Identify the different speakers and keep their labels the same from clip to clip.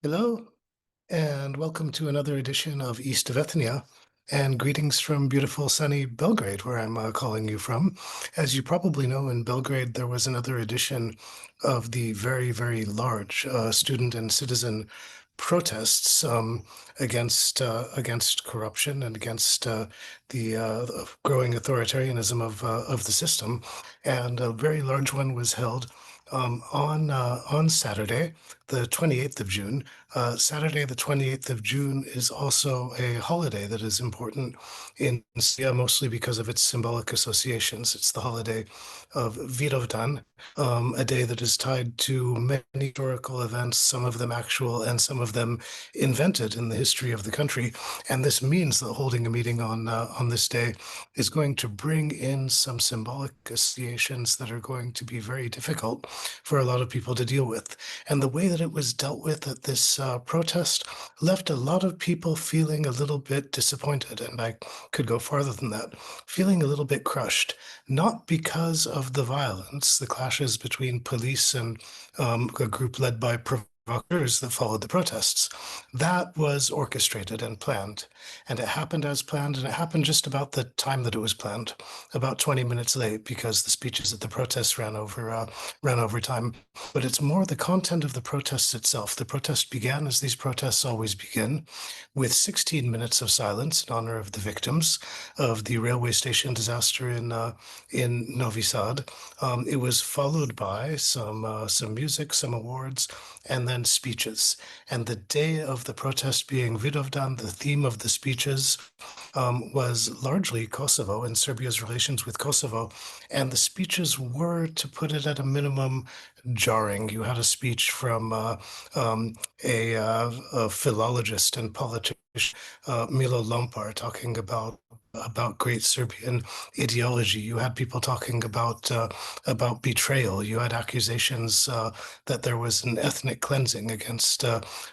Speaker 1: Hello, and welcome to another edition of East of Ethnia, and greetings from beautiful sunny Belgrade, where I'm calling you from. As you probably know, in Belgrade, there was another edition of the very, very large student and citizen protests against corruption and against the growing authoritarianism of the system. And a very large one was held on Saturday, the 28th of June. Saturday, the 28th of June, is also a holiday that is important in Syria, mostly because of its symbolic associations. It's the holiday of Vidovdan, a day that is tied to many historical events, some of them actual and some of them invented in the history of the country. And this means that holding a meeting on this day is going to bring in some symbolic associations that are going to be very difficult for a lot of people to deal with. And the way that it was dealt with at this protest left a lot of people feeling a little bit disappointed. And I could go farther than that, feeling a little bit crushed, not because of the violence, the clashes between police and a group led by provocateurs that followed the protests. That was orchestrated and planned. And it happened as planned, and it happened just about the time that it was planned, about 20 minutes late, because the speeches at the protests ran over time. But it's more the content of the protests itself. The protest began, as these protests always begin, with 16 minutes of silence in honor of the victims of the railway station disaster in Novi Sad. It was followed by some music, some awards, and then speeches. And the day of the protest being Vidovdan, the theme of the speeches was largely Kosovo and Serbia's relations with Kosovo. And the speeches were, to put it at a minimum, jarring. You had a speech from a philologist and politician, Milo Lompar, talking about great Serbian ideology. You had people talking about betrayal. You had accusations that there was an ethnic cleansing against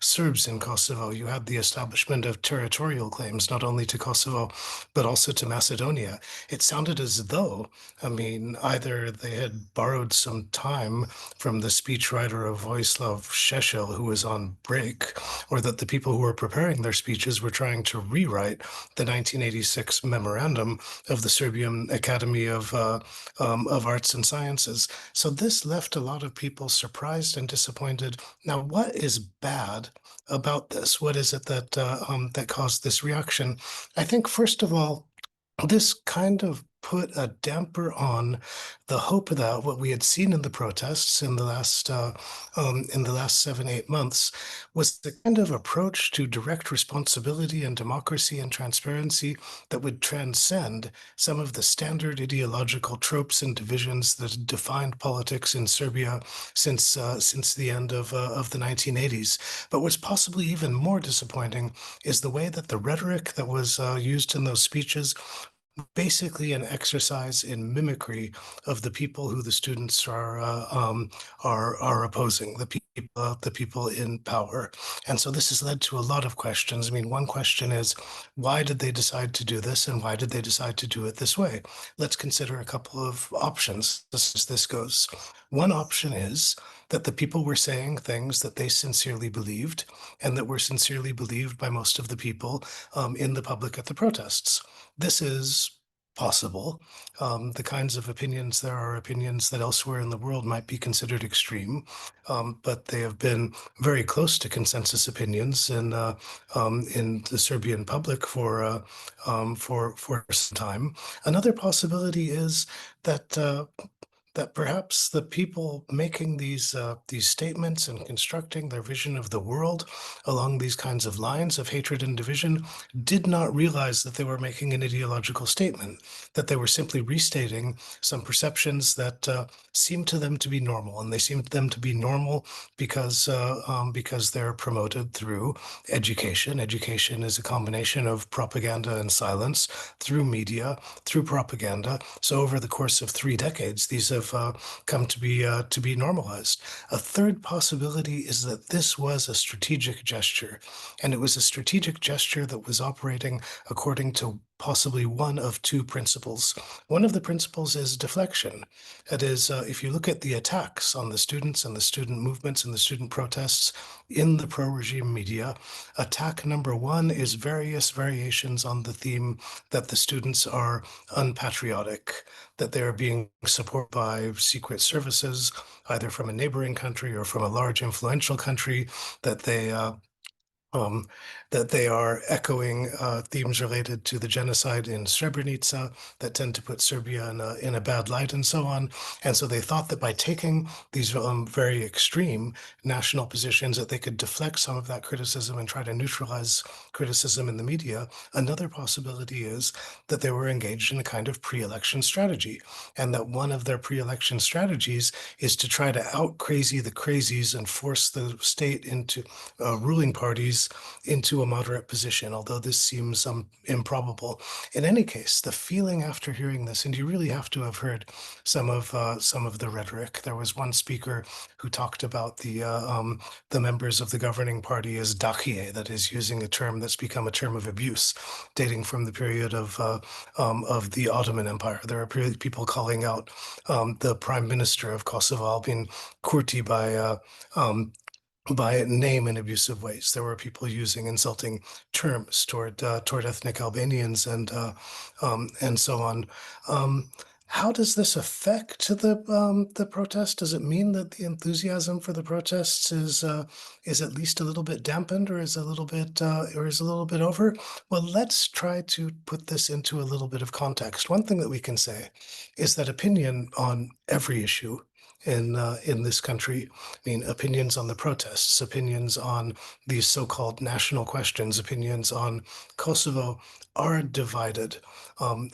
Speaker 1: Serbs in Kosovo. You had the establishment of territorial claims, not only to Kosovo, but also to Macedonia. It sounded as though, I mean, either they had borrowed some time from the speechwriter of Vojislav Šešelj, who was on break, or that the people who were preparing their speeches were trying to rewrite the 1986 memorandum of the Serbian Academy of Arts and Sciences. So this left a lot of people surprised and disappointed. Now, what is bad about this? What is it that caused this reaction? I think, first of all, this kind of put a damper on the hope that what we had seen in the protests in the last 7, 8 months was the kind of approach to direct responsibility and democracy and transparency that would transcend some of the standard ideological tropes and divisions that had defined politics in Serbia since the end of the 1980s. But what's possibly even more disappointing is the way that the rhetoric that was used in those speeches, basically an exercise in mimicry of the people who the students are opposing, the people in power. And so this has led to a lot of questions. I mean, one question is, why did they decide to do this, and why did they decide to do it this way? Let's consider a couple of options as this goes. One option is that the people were saying things that they sincerely believed, and that were sincerely believed by most of the people in the public at the protests. This is possible. The kinds of opinions, there are opinions that elsewhere in the world might be considered extreme, but they have been very close to consensus opinions in the Serbian public for some time. Another possibility is that that perhaps the people making these statements and constructing their vision of the world along these kinds of lines of hatred and division did not realize that they were making an ideological statement, that they were simply restating some perceptions that seemed to them to be normal, and they seemed to them to be normal because they're promoted through education. Education is a combination of propaganda and silence, through media, through propaganda. So over the course of 3 decades, these have come to be normalized. A third possibility is that this was a strategic gesture, and it was a strategic gesture that was operating according to possibly one of two principles. One of the principles is deflection. That is, if you look at the attacks on the students and the student movements and the student protests in the pro-regime media, attack number one is various variations on the theme that the students are unpatriotic, that they are being supported by secret services, either from a neighboring country or from a large influential country, that um, they are echoing themes related to the genocide in Srebrenica that tend to put Serbia in a bad light and so on. And so they thought that by taking these very extreme national positions that they could deflect some of that criticism and try to neutralize criticism in the media. Another possibility is that they were engaged in a kind of pre-election strategy, and that one of their pre-election strategies is to try to out crazy the crazies and force the state into ruling parties into a moderate position, although this seems improbable. In any case, the feeling after hearing this, and you really have to have heard some of the rhetoric. There was one speaker who talked about the members of the governing party as dakhie, that is, using a term that's become a term of abuse, dating from the period of the Ottoman Empire. There are people calling out the prime minister of Kosovo, Albin Kurti, by name in abusive ways. There were people using insulting terms toward ethnic Albanians and so on. Um, how does this affect the protest? Does it mean that the enthusiasm for the protests is at least a little bit dampened, or is a little bit over? Well, let's try to put this into a little bit of context. One thing that we can say is that opinion on every issue in this country, I mean, opinions on the protests, opinions on these so-called national questions, opinions on Kosovo are divided.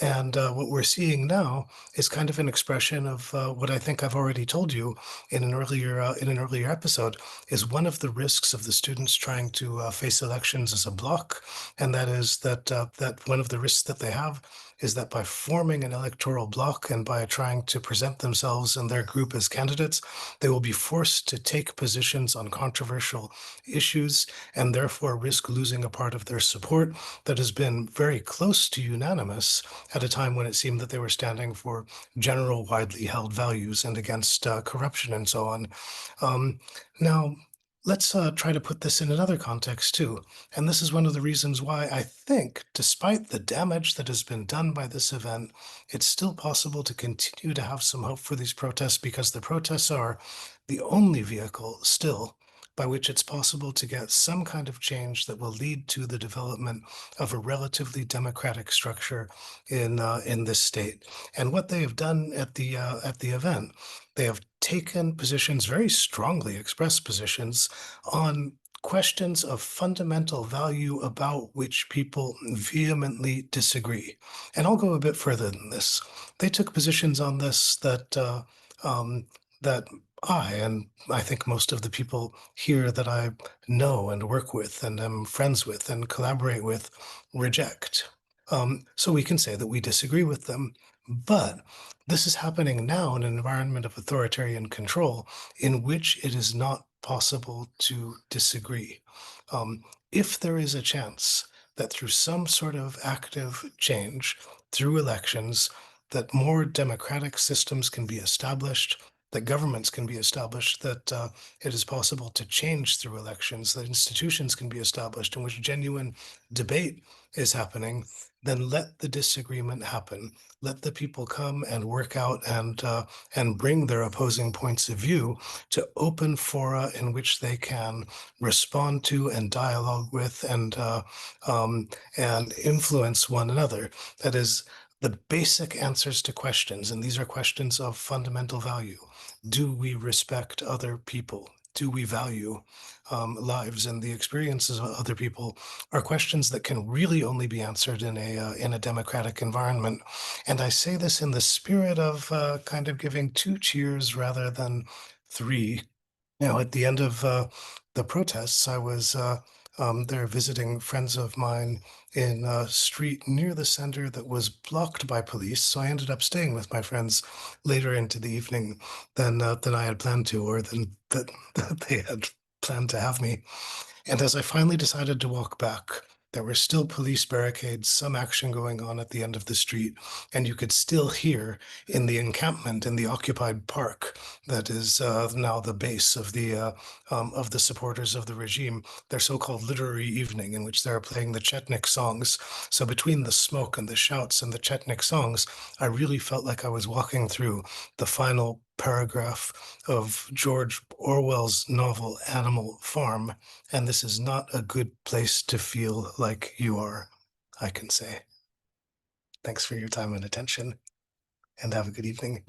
Speaker 1: And what we're seeing now is kind of an expression of what I think I've already told you in an earlier episode, is one of the risks of the students trying to face elections as a bloc, and that is that one of the risks that they have is that by forming an electoral bloc and by trying to present themselves and their group as candidates, they will be forced to take positions on controversial issues and therefore risk losing a part of their support that has been very close to unanimous at a time when it seemed that they were standing for general, widely held values and against corruption and so on. Now, let's try to put this in another context too. And this is one of the reasons why I think, despite the damage that has been done by this event, it's still possible to continue to have some hope for these protests, because the protests are the only vehicle still by which it's possible to get some kind of change that will lead to the development of a relatively democratic structure in this state. And what they have done at the event, they have taken positions, very strongly expressed positions, on questions of fundamental value about which people vehemently disagree. And I'll go a bit further than this. They took positions on this that and I think most of the people here that I know and work with and am friends with and collaborate with reject. So we can say that we disagree with them. But this is happening now in an environment of authoritarian control in which it is not possible to disagree. If there is a chance that through some sort of active change, through elections, that more democratic systems can be established, that governments can be established, that it is possible to change through elections, that institutions can be established in which genuine debate is happening, then let the disagreement happen. Let the people come and work out and bring their opposing points of view to open fora in which they can respond to and dialogue with and influence one another. That is, the basic answers to questions, and these are questions of fundamental value. Do we respect other people? Do we value lives and the experiences of other people? Are questions that can really only be answered in a democratic environment. And I say this in the spirit of kind of giving two cheers rather than three. Now, at the end of the protests, I was there visiting friends of mine in a street near the center that was blocked by police. So I ended up staying with my friends later into the evening than I had planned to, or that they had planned to have me. And as I finally decided to walk back, There were still police barricades, some action going on at the end of the street, and you could still hear in the encampment in the occupied park that is now the base of the supporters of the regime, their so-called literary evening, in which they are playing the Chetnik songs. So between the smoke and the shouts and the Chetnik songs, I really felt like I was walking through the final paragraph of George Orwell's novel Animal Farm, and this is not a good place to feel like you are, I can say. Thanks for your time and attention, and have a good evening.